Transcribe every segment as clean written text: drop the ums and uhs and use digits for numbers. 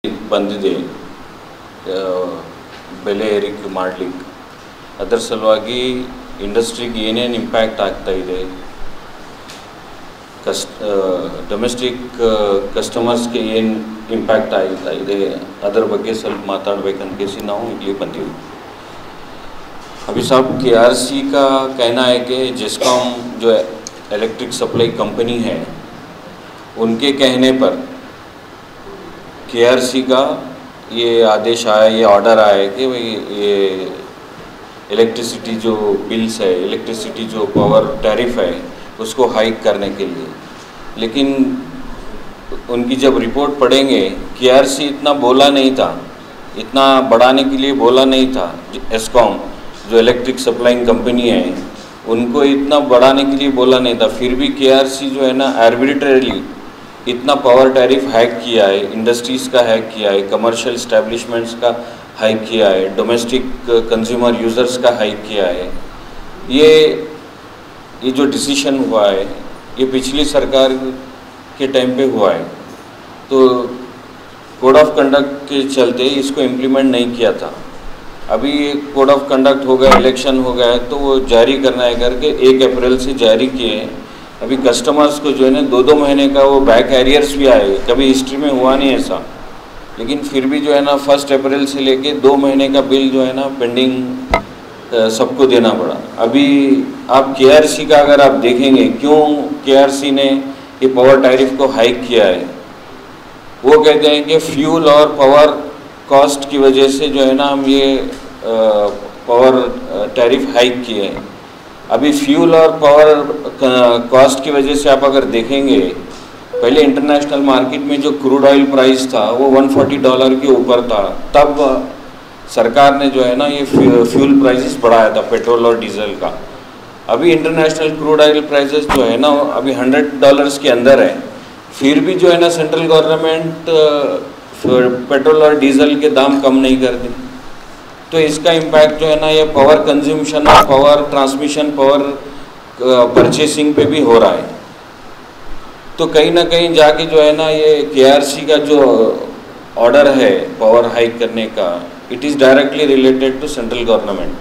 ಬಂದಿದೆ. ಬೆಲೆ ಏರಿಕೆ ಮಾಡಲಿಕ್ಕೆ ಅದರ ಸಲುವಾಗಿ ಇಂಡಸ್ಟ್ರಿಗೆ ಏನೇನು ಇಂಪ್ಯಾಕ್ಟ್ ಆಗ್ತಾ ಇದೆ, ಡೊಮೆಸ್ಟಿಕ್ ಕಸ್ಟಮರ್ಸ್ಗೆ ಏನು ಇಂಪ್ಯಾಕ್ಟ್ ಆಗ್ತಾ ಇದೆ ಅದರ ಬಗ್ಗೆ ಸ್ವಲ್ಪ ಮಾತಾಡಬೇಕಂತ ನಾವು ಇಲ್ಲಿ ಬಂದಿವಿ. अभी साहब KRC का कहना है कि जिस्कॉम जो इलेक्ट्रिक सप्लाई कंपनी है उनके कहने पर KRC का ये आदेश आया, ये ऑर्डर आया कि भाई ये इलेक्ट्रिसिटी जो बिल्स है, इलेक्ट्रिसिटी जो पावर टैरिफ है उसको हाइक करने के लिए। लेकिन उनकी जब रिपोर्ट पढ़ेंगे, KRC इतना बोला नहीं था, इतना बढ़ाने के लिए बोला नहीं था। एस्कॉम जो इलेक्ट्रिक सप्लाइंग कंपनी है उनको इतना बढ़ाने के लिए बोला नहीं था, फिर भी KRC जो है ना आर्बिट्रेरली इतना पावर टैरिफ हैक किया है, इंडस्ट्रीज़ का हैक किया है, कमर्शियल इस्टेब्लिशमेंट्स का हाइक किया है, डोमेस्टिक कंज्यूमर यूज़र्स का हाइक किया है। ये जो डिसीशन हुआ है ये पिछली सरकार के टाइम पे हुआ है, तो कोड ऑफ कंडक्ट के चलते इसको इम्प्लीमेंट नहीं किया था। अभी कोड ऑफ कंडक्ट हो गया, इलेक्शन हो गया है, तो वो जारी करना है करके 1 अप्रैल से जारी किए हैं। अभी कस्टमर्स को जो है ना 2-2 महीने का वो बैक एरियर्स भी आए, कभी हिस्ट्री में हुआ नहीं ऐसा, लेकिन फिर भी जो है ना 1 अप्रैल से लेके 2 महीने का बिल जो है ना पेंडिंग सबको देना पड़ा। अभी आप KRC का अगर आप देखेंगे क्यों KRC ने ये पावर टैरिफ को हाइक किया है, वो कहते हैं कि फ्यूल और पावर कॉस्ट की वजह से जो है ना हम ये पावर टैरिफ हाइक किए हैं। अभी फ्यूल और पावर कॉस्ट की वजह से आप अगर देखेंगे, पहले इंटरनेशनल मार्केट में जो क्रूड ऑयल प्राइस था वो $140 के ऊपर था, तब सरकार ने जो है ना ये फ्यूल प्राइसेस बढ़ाया था, पेट्रोल और डीजल का। अभी इंटरनेशनल क्रूड ऑयल प्राइसेस जो है ना अभी $100 के अंदर है, फिर भी जो है ना सेंट्रल गवर्नमेंट पेट्रोल और डीजल के दाम कम नहीं कर दी। तो इसका इम्पैक्ट जो है ना ये पावर कंज्यूमशन और पावर ट्रांसमिशन, पावर परचेसिंग पे भी हो रहा है। तो कहीं ना कहीं जाके जो है ना ये KRC का जो ऑर्डर है पावर हाइक करने का, it is directly related to central government.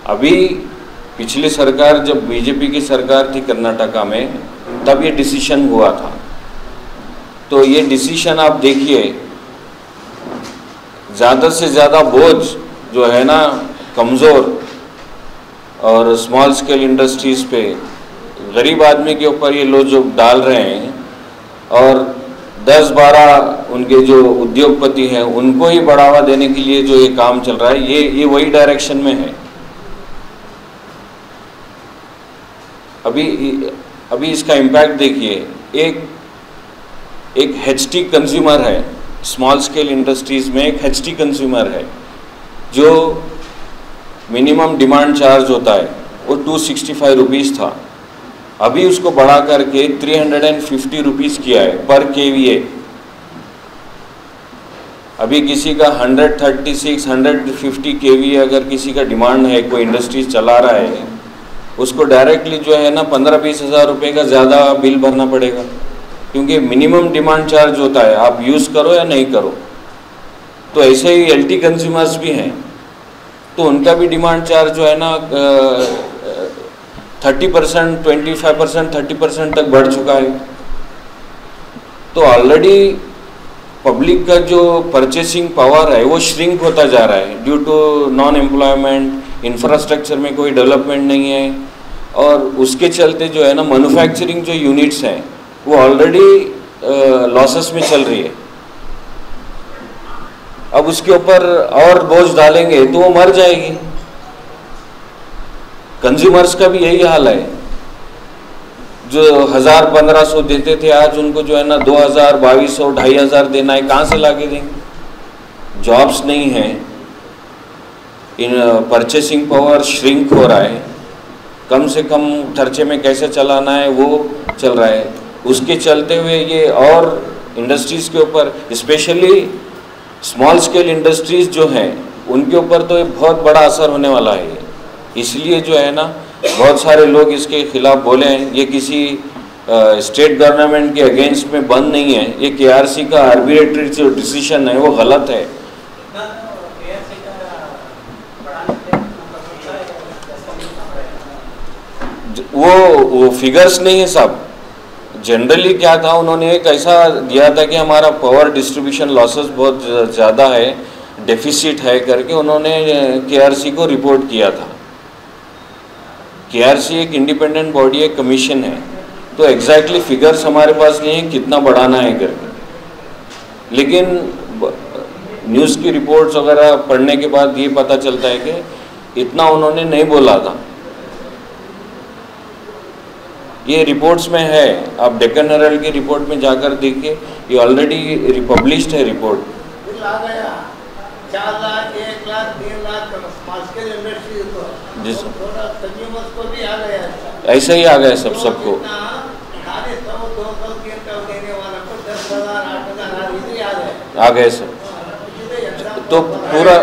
अभी पिछली सरकार जब BJP की सरकार थी कर्नाटका में, तब ये डिसीशन हुआ था। तो ये डिसीशन आप देखिए, ज़्यादा से ज़्यादा बोझ जो है ना कमज़ोर और स्मॉल स्केल इंडस्ट्रीज़ पे, गरीब आदमी के ऊपर ये लोग जो डाल रहे हैं, और 10-12 उनके जो उद्योगपति हैं उनको ही बढ़ावा देने के लिए जो ये काम चल रहा है, ये वही डायरेक्शन में है। अभी इसका इम्पैक्ट देखिए, एक HT कंज्यूमर है, स्मॉल स्केल इंडस्ट्रीज़ में एक HT कंज्यूमर है जो मिनिमम डिमांड चार्ज होता है वो 265 रुपीज़ था, अभी उसको बढ़ा करके 350 रुपीज़ किया है पर kVA। अभी किसी का 136, 150 kVA अगर किसी का डिमांड है, कोई इंडस्ट्रीज चला रहा है, उसको डायरेक्टली जो है ना 15-20 हज़ार रुपये का ज़्यादा बिल भरना पड़ेगा, क्योंकि मिनिमम डिमांड चार्ज होता है, आप यूज़ करो या नहीं करो। तो ऐसे ही LT कंज्यूमर्स भी हैं, तो उनका भी डिमांड चार्ज जो है ना 30%, 25%, 30% तक बढ़ चुका है। तो ऑलरेडी पब्लिक का जो परचेसिंग पावर है वो श्रिंक होता जा रहा है due to non employment, infrastructure में कोई डेवलपमेंट नहीं है, और उसके चलते जो है ना मैन्युफैक्चरिंग जो यूनिट्स हैं वो ऑलरेडी लॉसेस में चल रही है। अब उसके ऊपर और बोझ डालेंगे तो वो मर जाएगी। कंज्यूमर्स का भी यही हाल है, जो 1000-1500 देते थे आज उनको जो है ना 2000, 2200, 2500 देना है, कहाँ से लाके देंगे? जॉब्स नहीं है, इन परचेसिंग पावर श्रिंक हो रहा है, कम से कम खर्चे में कैसे चलाना है वो चल रहा है। उसके चलते हुए ये और इंडस्ट्रीज़ के ऊपर, स्पेशली स्मॉल स्केल इंडस्ट्रीज़ जो हैं उनके ऊपर तो ये बहुत बड़ा असर होने वाला है। इसलिए जो है ना बहुत सारे लोग इसके खिलाफ बोले हैं। ये किसी स्टेट गवर्नमेंट के अगेंस्ट में बंद नहीं है। ये केआरसी का आर्बिट्रेटरी जो डिसीजन है वो गलत है। वो फिगर्स नहीं है साहब। जनरली क्या था, उन्होंने एक ऐसा दिया था कि हमारा पावर डिस्ट्रीब्यूशन लॉसेस बहुत ज़्यादा है, डेफिसिट है करके उन्होंने केआरसी को रिपोर्ट किया था। केआरसी एक इंडिपेंडेंट बॉडी है, कमीशन है, तो एग्जैक्टली फिगर्स हमारे पास नहीं है कितना बढ़ाना है करके। लेकिन न्यूज़ की रिपोर्ट्स वगैरह पढ़ने के बाद ये पता चलता है कि इतना उन्होंने नहीं बोला था। ये रिपोर्ट्स में है, आप डेक्कन हेराल्ड की रिपोर्ट में जाकर देखिए, ये ऑलरेडी रिपब्लिश्ड है रिपोर्ट। आ गया 4 lakh 1 lakh 3 lakh small scale industry जी तो थोड़ा कंज्यूमर्स को भी आ गया। ऐसा ही आ गया सबको। खाली 100 200 क्विंटल देने वाला को 10,000 8,000 इजी आ गए सब। तो पूरा